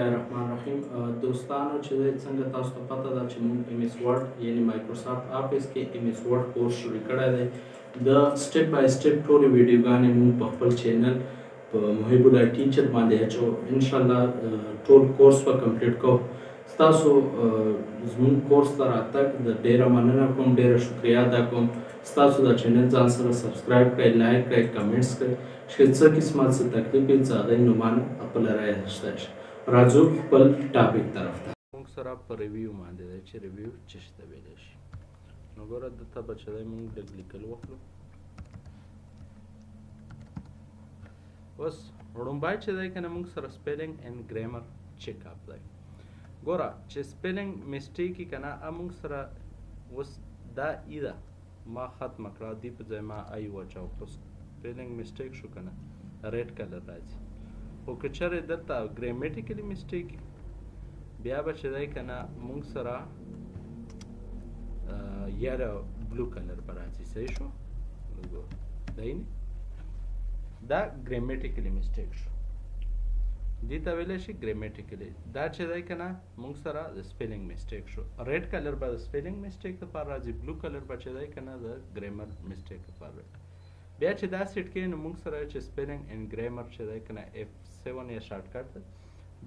الرحمن الرحیم دوستانو چې څنګه تاسو ته پته ده چې موږ ایم ایس ورډ یعنی مایکروسافټ آفیس کې ایم ایس ورډ کورس شروع کړی دی د سټپ بای سټپ ټولې ویډیوګانې موږ په خپل چینل په محب الله ټیچر باندې اچو ان شاء الله ټول کورس به کمپلیټ کوو ستاسو زموږ کورس ته راتګ د ډیره مننه کوم ډیره شکریا ادا کوم ستاسو د چینل ځان سره سبسکرایب کړئ لایک کړئ کمنټس کړئ چې څه قسمه څه تکلیف وي څه هغه نو مانه خپله رایه اخیستی شي راځو خپل ټاپک طرف ته موږ سره په ریویو باندې دی چې ریویو څه شي ته ویلی شي نو ګوره دلته به چې دی موږ لږ لیکل وکړو اوس وړومبی چې دی که نه موږ سره سپیلنګ اینډ ګرامر چیک اپ دی ګوره چې سپیلنګ مسټیک یي که نه موږ سره اوس دا ای ده ما ختمه کړه دې په ځای ما ای واچو خو سپیلنګ مسټیک شو که نه ریډ کلر راځي خو که چېرې دلته ګرامیټیکلي مسټیک بیا به چې دی که نه موږ سره یاره بلو کلر به راځي صحیح شو دی نه دا ګرامیټیکلي مسټیک شو دې ته ویلی شي ګرامیټیکلي دا چې دی که نه موږ سره د سپیلنګ مسټیک شو ریډ کلر به د سپیلنګ مسټیک لپاره راځي بلو کلر به چې دی که نه د ګرامر مسټیک لپاره راځي بیا چې دا سیټ کوي نو موږ سره چې سپیلنګ اینډ ګرامر چې دی که نه F7 یا شارټ کټ ده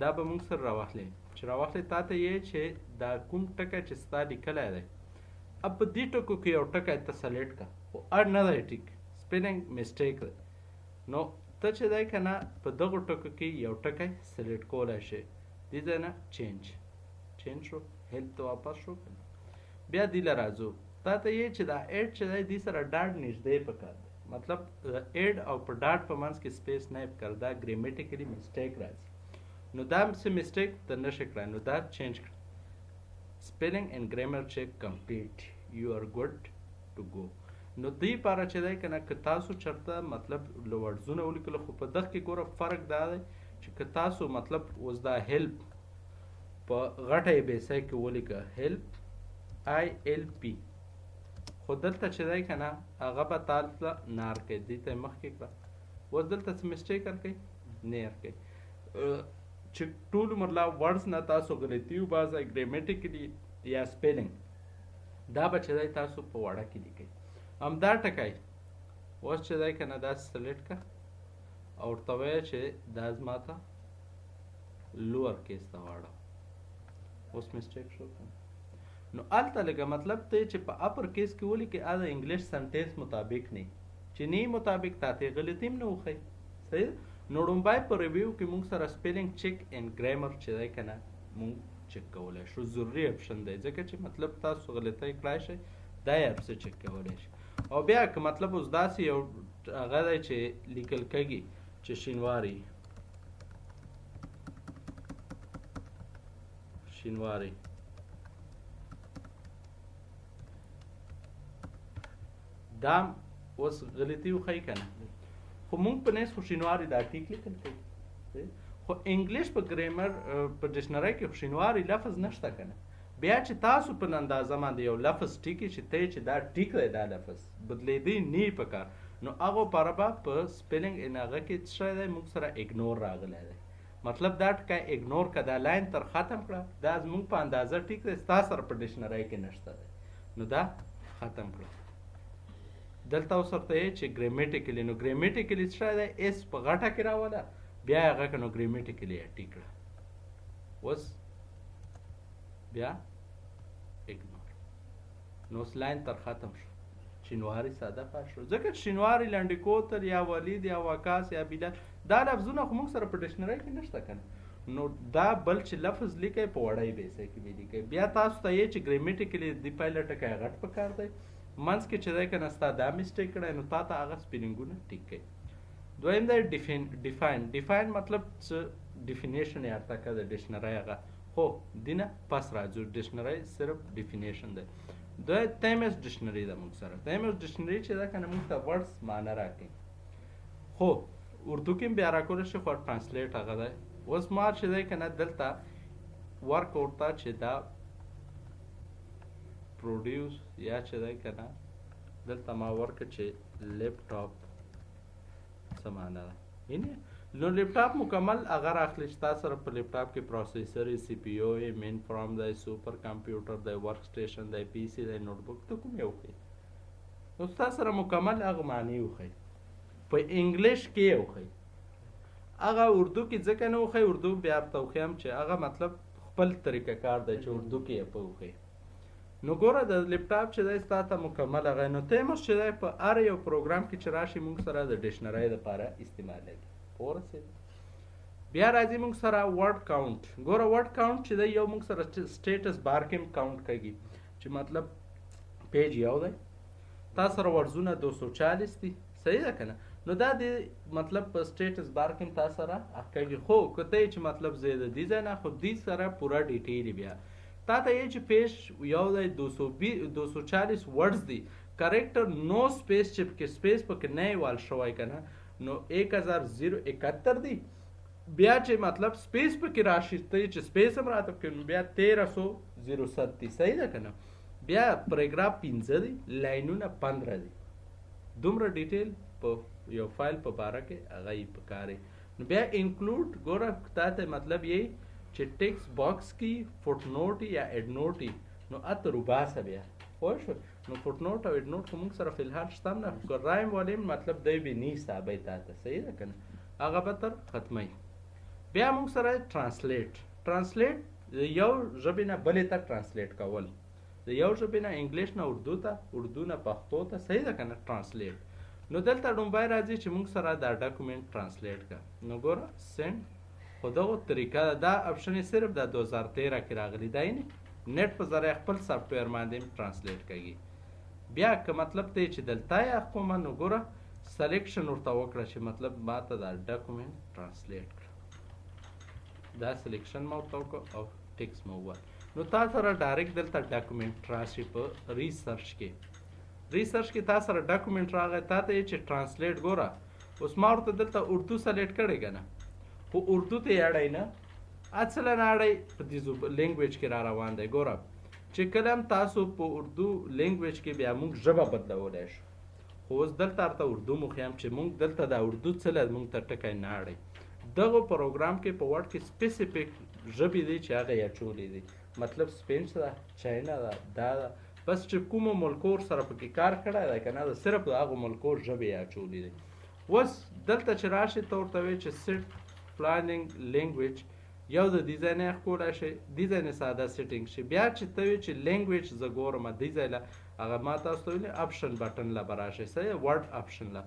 دا به موږ سره راواخلې چې راواخلې تا ته یې چې دا کوم ټکی چې ستا لیکلی دی اب په دې ټکو کې یو ټکی ته سلیکټ کړه خو اړ نه دی ټیک سپیلنګ مسټیک دی نو ته چې دی که نه په دغو ټکو کې یو ټکی سلیکټ کولی شي دې ځای نه چینج شو هیلپ ته واپس شو بیا دې له راځو تا ته یې چې دا ایډ چې دی دې سره ډاټ نږدې پکار دی مطلب ایډ او په ډاټ په منځ کې سپیس نه پکار دا ګرامیټیکلي مسټیک راځي نو دا څه مسټیک ته نشي کړی نو دا چینج کړه سپیلنګ اینډ ګرامر چیک کمپلیټ یو آر ګډ ټو ګو نو دې پاره چې دی که نه که تاسو چېرته مطلب لوړزونه ولیکلو خو په دغه کې ګوره فرق دا دی چې که تاسو مطلب اوس دا هیلپ په غټه یې بیسۍ کې ولیکه هیلپ ILP خو دلته چې دی که نه هغه به تاسو ته نار کوي دې ته یې مخکې کړه اوس دلته څه مسټیک ورکوي نه ورکوي چې ټول عمر لا ورډز نه تاسو غلطي وباسئ ګرامیټیکلي یا سپیلنګ دا به چې دی تاسو په وړه کې لیکئ همدا ټکی اوس چې دی که نه دا سلیکټ کړه او ورته وایه چې دا زما ته لوور کیس ته واړه اوس مسټیک شو نو هلته لږه مطلب ته چې په اپر کیس کې ولیکې دا د انګلیش سنټینس مطابق نه چې نه مطابق تا ته غلطي هم نه وښیي صحیح نو وړومبی په ریویو کې موږ سره سپیلنګ چیک اینډ ګرامر چې دی که نه موږ چیک کولی شو ضروري اپشن دی ځکه چې مطلب تاسو غلطۍ کړای شئ دا یې هر څه چیک کولی شي او بیا که مطلب اوس داسې یو هغه دی چې لیکل کېږي چې شینواري دا اوس غلطي وښیي که نه خو موږ په نیس خو شینواري دا ټیک لیکل کوي خو انګلیش په ګرامر په ډکشنرۍ کې خو شینواري لفظ نشته که نه بیا چې تاسو په اندازه باندې یو لفظ ټیکي چې ته چې دا ټیک دی دا لفظ بدلېدی نه پکار نو هغو لپاره به په سپیلنګ ان هغه کې څه شی دی موږ سره اګنور راغلی دی مطلب دا ټکی اګنور که دا لاین تر ختم کړه دا زموږ په اندازه ټیک دی ستا سره په ډکشنرۍ کې نشته دی نو دا ختم کړه دلته اوس ورته یې چې ګرامیټیکلي نو ګرامیټیکلي څه شی دی ایس په غټه کې راوله بیا یې هغه که نو ګرامیټیکلي یې ټیک کړه اوس بیا اګنور نو اوس لاین تر ختم شو شینواري ساده پات شو ځکه چې شینواري لنډې کوتل یا ولید یا وکاس یا بلال دا لفظونه خو موږ سره په ډکشنرۍ کې نشته که نه نو دا بل چې لفظ لیکئ په وړی بیسۍ کې به لیکئ بیا تاسو ته یې چې ګرامیټیکلي د پایله ټکی غټ پکار دی منځ کې چې دی که نه ستا دا مسټیک کړی نو تا ته هغه سپیلنګونه ټیک کوي دویم دی ډیفاین مطلب څه ډیفینیشن یې ورته که د ډکشنرۍ هغه خو دینه پس راځو ډکشنرۍ صرف ډیفینیشن دی تیمز ډکشنري ده موږ سره تیمز ډکشنري چې ده که نه موږ ته ورډز معنی راکوي خو اردو کې هم بیا راکولی شي خو ټرانسلیټ هغه دی اوس ما چې دی که نه دلته ورک ورته چې دا پروډیوس یا چې دی که نه دلته ما ورکړه چې لیپټاپ څه معنی ده نو لپټاپ مکمل هغه راخلی چې تاسو سره په لپټاپ کې پروسیسر یې سی پی یو یې مین فرام دی سوپر کمپیوټر دی ورک سټیشن دی پی سی دی نوټ بک ته کوم یو ښیي نو تاسو سره مکمل هغه معنی وښیي په انګلیش کې یې وښیي هغه اردو کې ځکه نه وښیي اردو بیا ورته وښیم چې هغه مطلب خپل طریقه کار دی چې اردو کې یې په وښیي نو ګوره د لپټاپ چې دی ستا ته مکمل هغه نو تیمس چې دی په هر یو پروګرام کې چې راشي موږ سره د ډکشنرۍ دپاره استعمالېږي بیا راځي موږ سره ورډ کاونټ ګوره ورډ کاونټ چې دی یو موږ سره سټیټس بار کې کاونټ کوي چې مطلب پیج یو دی تا سره ورځونه 240 دي صحیح ده که نه نو دا د مطلب په سټیټس بار کې تا سره کوي خو که ته چې مطلب زیاده دي ځای نه خو دې سره پوره ډیټیل بیا تا ته یې چې پیج یو دی 240 ورډز دي کریکټر نو سپیس چې پکې سپیس پکې نه وال شوی که نه نو 1071 دی بیا چې مطلب سپیس پکې راشي ته چې سپیس هم راته پکې بیا 1307 دی صحیح ده که نه بیا پریګراف 15 دی لاینونه 15 دی دومره ډیټیل په یو فایل په باره کې هغه یې پکاري نو بیا انکلوډ ګوره تا ته مطلب یې چې ټیکس باکس کې فوټ نوټ یا اډ نوټ نو اته روباسه بیا پوه شو نو فوټ نوټ او اډ نوټ خو موږ سره فی الحال شته هم نه که رایم والیم مطلب دی به نه حسابی تا ته صحیح ده که نه هغه به تر ختمی بیا موږ سره ټرانسلیټ د یو ژبې نه بلې ته ټرانسلیټ کول د یو ژبې نه انګلیش نه اردو ته اردو نه پښتو ته صحیح ده که نه ټرانسلیټ نو دلته لومبی راځي چې موږ سره دا ډاکومنټ ټرانسلیټ کړه نو ګوره سینډ خو دغه طریقه دا اپشن یې صرف د 2013 کې راغلی دی نیټ په ذریعه خپل سافټویر باندې ټرانسلیټ کوي بیا که مطلب ته چې دلته یې کومه نو ګوره سلیکشن ورته وکړه چې مطلب ما ته دا ډاکومنټ ټرانسلیټ کړه دا سلیکشن ما ورته وکړه او ټیکس مو وویل نو تا سره ډایرکټ دلته ډاکومنټ راشي په ریسرچ کې تا سره ډاکومنټ راغی تا ته یې چې ټرانسلیټ ګوره اوس ما ورته دلته اردو سلیکټ کړی که نه خو اردو ته یې اړی نه اصلا اړی په دې لینګویج کې را روان دی ګوره چې کله هم تاسو په اردو لینګویج کې بیا موږ ژبه بدلولی شو خو اوس دلته ورته اردو مو ښیم چې موږ دلته دا اردو څه له موږ ته ټکی نه اړی دغه پروګرام کې په ورډ کې سپیسیفیک ژبې دي چې هغه یې اچولې دي مطلب سپینش ده چاینا ده دا ده بس چې کومو ملکو سره پکې کار کړی دی که نه د صرف د هغو ملکو ژبې یې اچولې دي اوس دلته چې راشي ته ورته وایي چې سیټ پلانینګ لینګویج یو د دې ځای نه یې ښکولی شي دې ځای نه ساده سیټینګ شي بیا چې ته وایي چې لینګویج زه ګورم دې ځای له هغه ما تاسو ته ویلي اپشن بټن له به راشئ صحیح ورډ اپشن له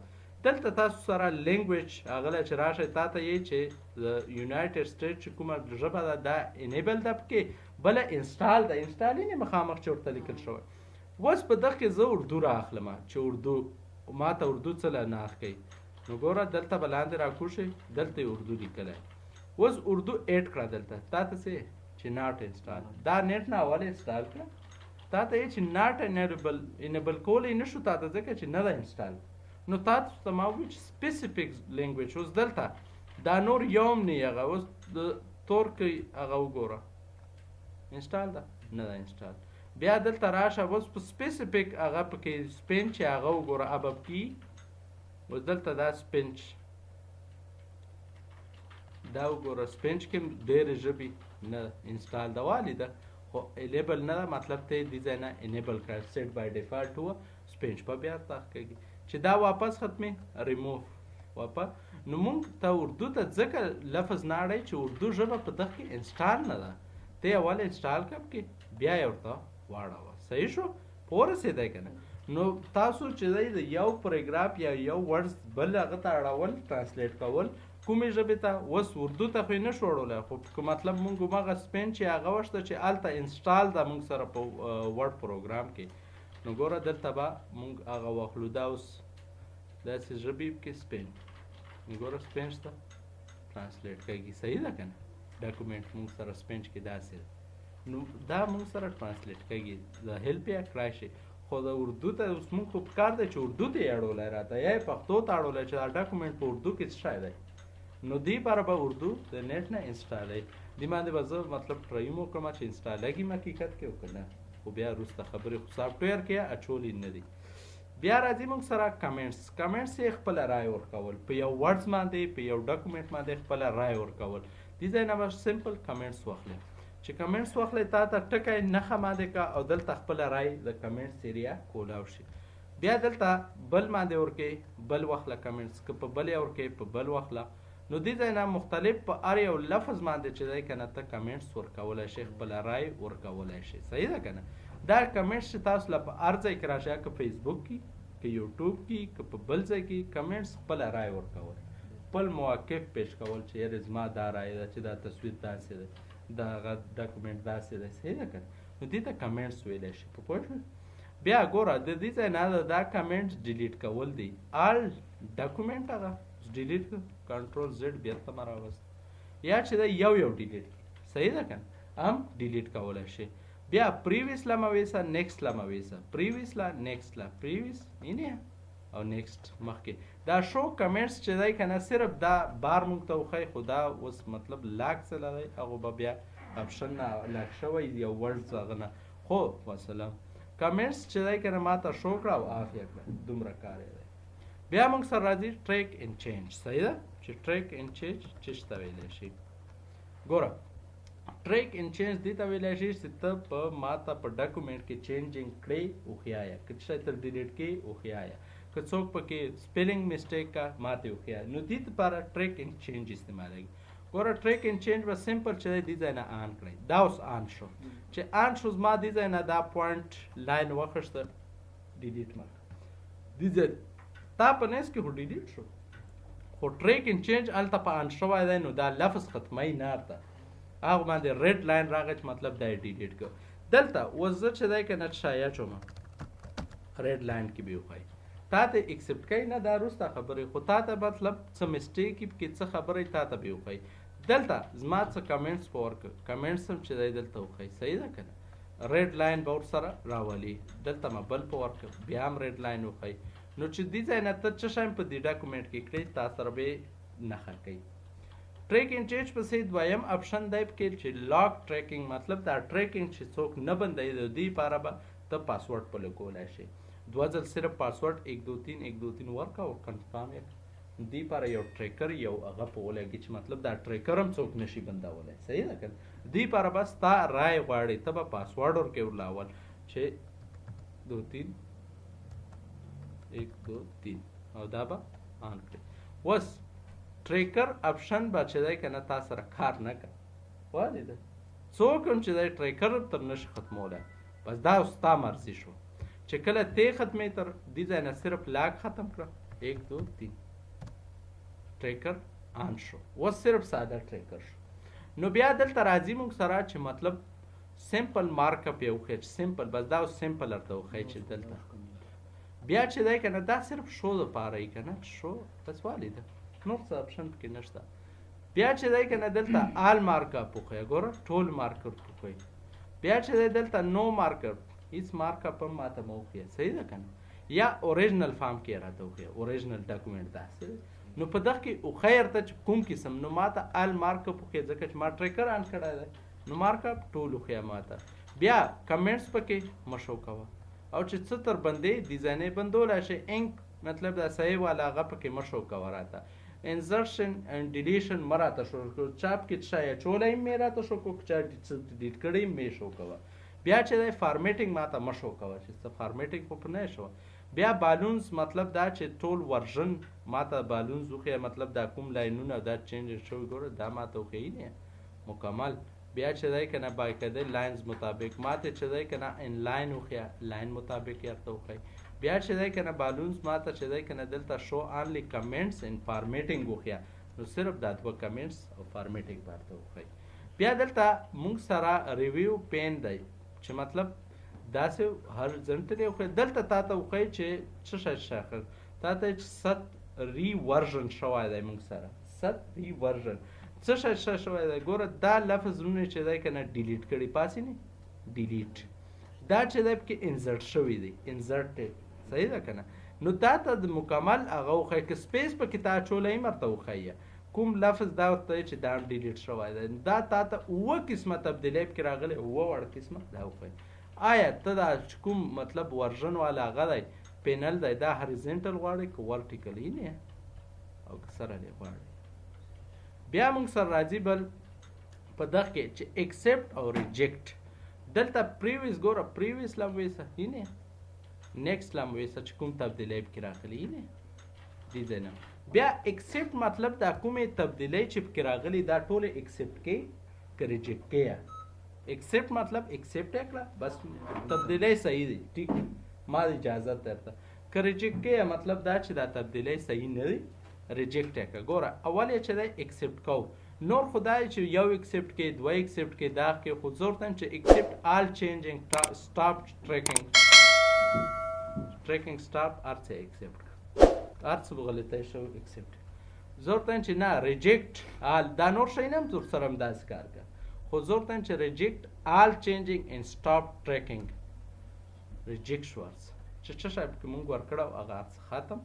دلته تاسو سره لینګویج هغه له چې راشئ تا ته یې چې د یونایټډ سټیټ چې کومه ژبه ده دا انیبل ده پکې بله انسټال ده انسټال یې نه مخامخ چې ورته لیکل شوی اوس په دغه کې زه اردو را اخلم چې اردو ما ته اردو څه له نه اخکوي نو ګوره دلته به لاندې راکوشئ دلته یې اردو لیکلی اوس اردو ایډ کړه دلته تا ته څه چې ناٹ انسټال دا نیټ نه اول انسټال کړه تا ته یې چې ناٹ انیبل کولی نه شو تا ته ځکه چې نه ده انسټال نو تا ته ما وویل چې سپیسیفیک لینګویج اوس دلته دا نور یو هم نه هغه اوس د تورکۍ هغه وګوره انسټال ده نه ده انسټال بیا دلته راشه اوس په سپیسیفیک هغه پکې سپین چې هغه وګوره ابب کی اوس دلته دا سپینچ دا وګوره سپینچ کې ډېرې ژبې نه انسټال ده والې ده خو انیبل نه ده مطلب ته یې دې ځای نه انیبل کړه سیټ بای ډیفالټ وه سپینچ په بیا تاخ کوي چې دا واپس ختمي ریموف واپس نو موږ ته اردو ته ځکه لفظ نه اړی چې اردو ژبه په دغه کې انسټال نه ده ته یې اول انسټال کړه پکې بیا یې ورته واړوه صحیح شو پوه رسېدی که نه نو تاسو چې دی د یو پریګراف یا یو ورډز بل هغه ته اړول ټرانسلیټ کول کومې ژبې ته اوس اردو ته خو یې نه شو اړولی خو مطلب مونږ همغه سپین چې هغه وشته چې هلته انسټال ده مونږ سره په ورډ پروګرام کې نو ګوره دلته به مونږ هغه واخلو دا اوس داسې ژبې کې سپین نو ګوره سپین شته ټرانسلیټ کېږي صحیح ده که نه ډاکومنټ مونږ سره سپینچ کې داسې ده نو دا مونږ سره ټرانسلیټ کېږي د هیلپ یې کړای شي خو د اردو ته اوس مونږ خو پکار دی چې اردو ته یې اړولی راته یا یې پښتو ته اړولی چې دا ډاکومنټ په اردو کې څه شی دی نو دې لپاره به اردو د نیټ نه انسټالوي دې باندې به زه مطلب ټرایم وکړم چې انسټالېږي حقیقت کې او که نه خو بیا وروسته خبرې خو سافټویر کې اچولي نه دي بیا راځي موږ سره کمنټس یې خپله رای ورکول په یو ورډز باندې په یو ډاکومنټ باندې خپله رای ورکول دې ځای نه به سمپل کمنټس واخلئ چې کمنټس واخلئ تا ته ټکی نښه باندې کا او دلته خپله رای د کمنټس ایریا کولاو شي بیا دلته بل باندې ورکې بل واخله کمنټس که په بل یې ورکې په بل واخله نو دې ځای نه مختلف په هر یو لفظ باندې چې دی که نه ته کمنټس ورکولی شئ خپله رای ورکولی شئ صحیح ده که نه دا کمنټس چې تاسو له په هر ځای کې راشئ که فیسبوک کې که یوټیوب کې که په بل ځای کې کمنټس خپله رای ورکول خپل مواقف پیش کول چې یارې زما دا رای ده چې دا تصویر داسې دی دا هغه ډاکومنټ داسې دی صحیح ده که نو دې ته کمنټس ویلی شي په پوه شوې بیا ګوره د دې ځای نه دا کمنټس ډیلیټ کول دی آل ډاکومنټ هغه ډیلیټ کړه کنټرول زیډ بیرته مه راوست یا چې دی یو ډیلیټ کړي صحیح ده که نه هم ډیلیټ کولی شي بیا پریویس لا مویسا نیکسٹ لا مویسا پریویس لا نیکسٹ لا پریویس اینه او نیکسٹ مخکې دا شو کمنټس چې دی که نه صرف دا بار موږ ته وښایي خو دا اوس مطلب لاک څه لري هغه به بیا اپشن نه لاک شوی یو ورډز هغه نه خو وسلام کمنټس چې دی که نه ما ته شو کړه او آف یې کړه دومره کار یې دی بیا موږ سره راځي ټریک اینډ چینج صحیح ده چې ټریک اینډ چینج چې ته ویلی شي ګوره ټریک اینډ چینج دې ته ویلی شي چې ته په ما ته په ډاکومنټ کې چینجنګ کړې وښیایه که شی ته ډیلیټ کړې وښیایه که څوک پکې سپیلنګ مسټیک کا ما ته وښیایه نو دې دپاره ټریک اینډ چینج استعمالېږي ګوره ټریک اینډ چینج به سمپل چې دی دې ځای نه آن کړئ دا اوس آن شو چې آن شو زما دې ځای نه دا پوینټ لاین وخښته ډیلیټ مه دې ځای تا په نیس کې خو ډیلیټ شو خو ټریک اینډ چینج هلته په آن شوی دی نو دا لفظ ختمی نه ته هغه باندې ریډ لاین راغی چې مطلب دا یې ډیلیټ کړه دلته اوس زه چې دی که نه شایع شوم ریډ لاین کې به وښایي تا ته ایکسپټ کوي نه دا وروسته خبرې خو تا ته مطلب څه مسټیک کې څه خبرې تا ته به وښایي دلته زما څه کمنټس به ورکړه کمنټس هم چې دی دلته وښایي صحیح ده که نه ریډ لاین به ورسره راولي دلته ما بل په ورکړه بیا هم ریډ لاین وښایي نو چې دې ځای نه ته څه شی په دې ډاکومنټ کې کړئ تا سره به یې نښه کوي ټریک اینډ چینج پسې دویم اپشن دی پکې چې لاک ټریکینګ مطلب دا ټریکینګ چې څوک نه بندوي د دې لپاره به ته پاسورډ په لګولی شي دوه ځل صرف پاسورډ 123 ورکړه او کنفرم یې دې لپاره یو ټریکر یو هغه په ولګي چې مطلب دا ټریکر هم څوک نشي بندولی صحیح ده که دې لپاره به ستا رای غواړي ته به پاسورډ ورکوې ورلاول چې 123 او دا به آن کړي اوس ټریکر اپشن به چې دی که نه تا سره کار نه کوي والیده څوک هم چې دی ټریکر تر نشي ختمولی بس دا ستا مرضي شو چې کله تی ختمې تر دې ځای نه صرف لاک ختم کړه 123 ټریکر آن شو اوس صرف ساده ټریکر شو نو بیا دلته راځي موږ سره چې مطلب سمپل مارکپ یې وښیي چې سمپل بس دا اوس سمپل ورته وښیي چې دلته بیا چې دی که نه دا صرف شو دپاره یې که نه شو بس والیده نور څه اپشن پکې نشته بیا چې دی که نه دلته آل مارکپ وښیه ګوره ټول مارکپ وښیي بیا چې دی دلته نو مارکپ هیڅ مارکپ هم ماته مه وښیه صحیح ده که نه یا اوریجنل فارم کې یې راته وښیه اوریجنل ډاکومنټ داسې نو په دغه کې وښیي ورته چې کوم قسم نو ماته آل مارکپ وښیه ځکه چې ما ټریکر آن کړی دی نو مارکپ ټول وښیه ماته بیا کمنټس پکې مه شو کوه او چې څه تر بندې ډیزاینې بندولی شي انک مطلب دا صحیح والا هغه پکې مه شو کوه راته انزرشن اینڈ ډیلیشن مه راته شو چاپ کې شی اچولی هم مې راته شو کو چا ډیلیټ کړی هم مې شو کوه بیا چې دی فارمیټنګ ماته مه شو کوه چې څه فارمیټنګ خو په نه شوه بیا بالونز مطلب دا چې ټول ورژن ماته بالونز وښیه مطلب دا کوم لاینونه دا چینج شوي ګوره دا ماته وښیي نه مکمل بیا چې دی که نه باقاعده لاینز مطابق ماته چې دی که نه ان لاین وښیه لاین مطابق یې ورته وښیي بیا چې دی که نه بالونز ماته چې دی که نه دلته شو آنلی کمنټس ان فارمیټنګ وښیه نو صرف دا دوه کمنټس او فارمیټنګ به ورته وښیي بیا دلته موږ سره ریویو پین دی چې مطلب داسې هر ځنټلې وښیي دلته تا ته وښیي چې څه شی شاخر تا ته چې 7 ری ورژن شوی دی موږ سره 7 ری ورژن څه شی شوی دی ګوره دا لفظونه چې دی که نه ډیلیټ کړي پاسې نه ډیلیټ دا چې دی پکې انزرټ شوی دی انزرټ صحیح ده که نه نو دا ته د مکمل هغه وښیي که سپیس پکې تا اچولی هم ورته وښیه کوم لفظ دا ورته چې دا هم ډیلیټ شوی دی دا تا ته اووه قسمه تبدیلی پکې راغلی اووه وړ قسمه دا وښیي آیا ته دا کوم مطلب ورژن والا هغه دی پینل دی دا هریزنټل غواړي که ورټیکل نه او که سره دی غواړي. بیا موږ سره راځي بل په دغه کې چې ایکسپټ او ریجیکټ. دلته پریویس ګوره پریویس لم ویسه نه نیکسټ لم ویسه چې کوم تبدیلی پکې راغلي نه دي ځای نه. بیا ایکسپټ مطلب دا کومې تبدیلی چې پکې راغلي دا ټولې ایکسپټ کې که ریجیکټ کې. ایکسپټ مطلب ایکسپټ یې کړه بس تبدیلی صحیح دی ټیک ما اجازه درته. که ریجیکټ کې مطلب دا چې دا تبدیلی صحیح نه دی ریجیکټ یې کړه. ګوره اول یې چې دی ایکسپټ کوو نور خو دا چې یو ایکسپټ کې دوه ایکسپټ کې دا کې خو ضرورت چې ایکسپټ آل چینجینګ سټاپ ټریکینګ سټاپ هر څه ایکسپټ هر څه غلطی شو ایکسپټ ضرورت چې نه ریجیکټ آل دا نور شی نه هم سره همداسې کار کوه خو ضرورت چې ریجیکټ آل چینجینګ ان سټاپ ټریکینګ ریجیکټ شو هر څه چې څه شی پکې مونږ ورکړه هغه هر څه ختم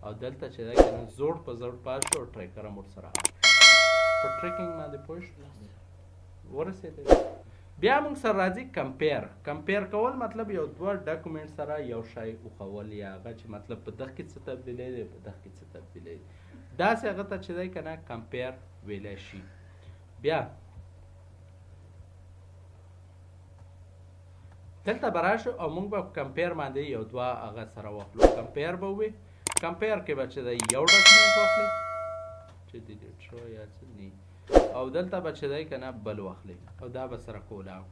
او دلته چې دا کنه زوړ په زوړ پاس شو ټریکر هم ورسره په ټریکینګ باندې پوه شو ورسېدی. بیا موږ سره راځي کمپیر کول مطلب یو دوه ډاکومنټ سره یو شی وښول یا هغه چې مطلب په دغه کې څه تبدیلی دی په دغه کې څه تبدیلی دی داسې هغه ته چې دی که نه کمپیر ویلی شي. بیا دلته به راشو او موږ به کمپیر باندې یو دوه هغه سره واخلو. کمپیر به ووي کمپیر کې به چې دی یو ډاکومنټ واخلي چې د ډیټرو یا څه دي او دلته به چې دی که نه بل واخلي او دا به سره کولاو.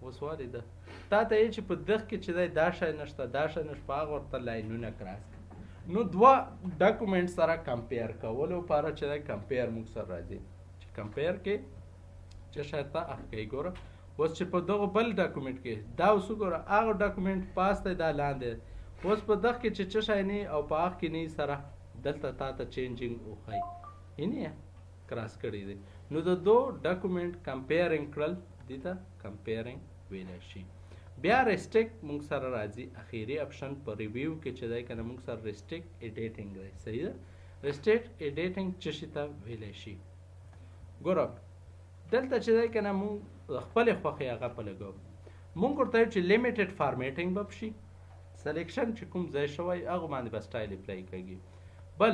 اوس والیده تا ته یې چې په دغه کې چې دی دا شی نشته دا شی نشته په هغه ورته لاینونه کراس کړي نو دوه ډاکومنټ سره کمپیر کولو لپاره چې دی کمپیر موږ سره راځي چې کمپیر کې چې شی ته اخ کوي ګوره اوس چې په دغه بل ډاکومنټ کې دا اوس وګوره هغه ډاکومنټ پاس دی دا لاندې اوس په دغه کې چې څه شی نه او په هغه کې نه سره دلته تا ته چینجینګ وښایي یعنې کراس کړی دی نو د دو ډاکومنټ کمپیرینګ کړل دې ته کمپیرینګ ویلی شي. بیا ریسټریکټ موږ سره راځي اخیري اپشن په ریویو کې چې دی که نه موږ سره ریسټریکټ ایډیټینګ دی صحیح ده. ریسټریکټ ایډیټینګ څه شي ته ویلی شي ګوره دلته چې دی که نه موږ خپلې خوښې هغه په لګو موږ ورته وایو چې لیمیټډ فارمیټینګ به شي سلیکشن چې کوم ځای شوی هغه باندې به سټایل اپلای کېږي. بل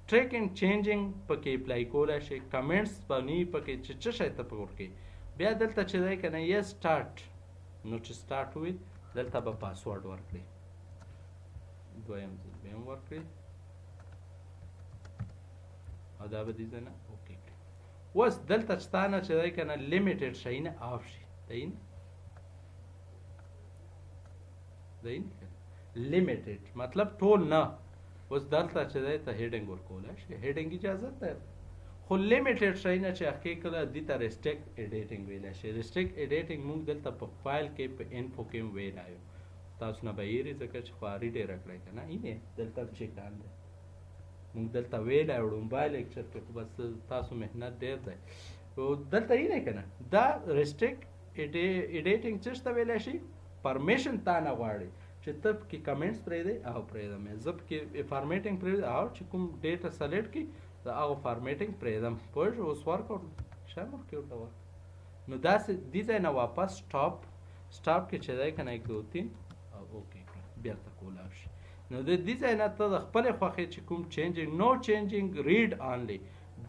ټریکینګ چینجینګ پکې اپلای کولی شي کمنټس به نه وي پکې چې څه شی ته په ورکوي. بیا دلته چې دی که نه یې سټارټ نو چې سټارټ وي دلته به پاسورډ ورکړي دویم ځل بیا هم ورکړي او دا به دې ځای نه اوکې کړي. اوس دلته چې تا نه چې دی که نه لیمیټډ شی نه آف شي دی نه لیمیټډ مطلب ټول نه اوس دلته چې دی ته هیډینګ ورکولی شي هیډینګ اجازه ده خو لیمیټډ شی نه چې هغې کله دې ته ریسټریکټ ایډیټینګ ویلی شي. ریسټریکټ ایډیټینګ موږ دلته په فایل کې په انفو کې هم ویلی یو تاسو نه به هېري ځکه چې خواري ډېره کړی که نه اینې دلته چیکان دی موږ دلته ویلی وړومبی لیکچر کې خو بس تاسو محنت ډېر دی دلته اینې که نه دا ریسټریکټ ایډیټینګ څه ته ویلی شي پرمیشن تا نه غواړي چې ته پکې کمنټس پرېږدی او پرېږدم زه پکې فارمیټینګ پرېږدم او چې کوم ډیټا سلیکټ کړي د هغه فارمیټینګ پرېږدم پوه شو. اوس ورکړ شی مخکې ورته ورکړه نو داسې دې ځای نه واپس سټاپ کې چې دی که نه 1 2 3 او اوکې کړه بېرته کولاو شي. نو د دې ځای نه ته د خپلې خوښې چې کوم چینجینګ نو چینجینګ ریډ آنلی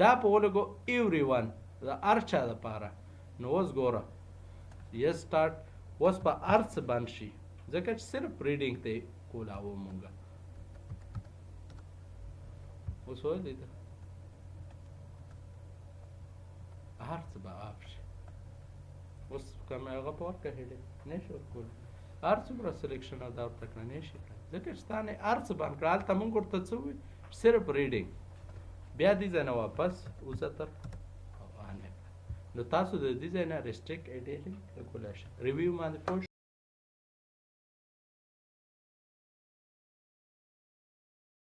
دا په ولګو ایوری ون د هر چا دپاره. نو اوس ګوره یې سټارټ اوس په هر څه بند شي ځکه چې صرف ریډینګ ته کولاوه مونږه اوس ولیده هر څه به آف شي. اوس که مې هغه په ورکړه هیډینګ نه شي ورکولی هر څومره سلیکشن او دا ورته کړه نه شي کړه ځکه چې تا نه هر څه بند کړه هلته مونږ ورته څه ووایو صرف ریډینګ. بیا دې ځای نه واپس وځتر او آن یې کړه نو تاسو د دې ځای نه ریسټریکټ ایډیټینګ کولی شئ. ریویو باندې پوه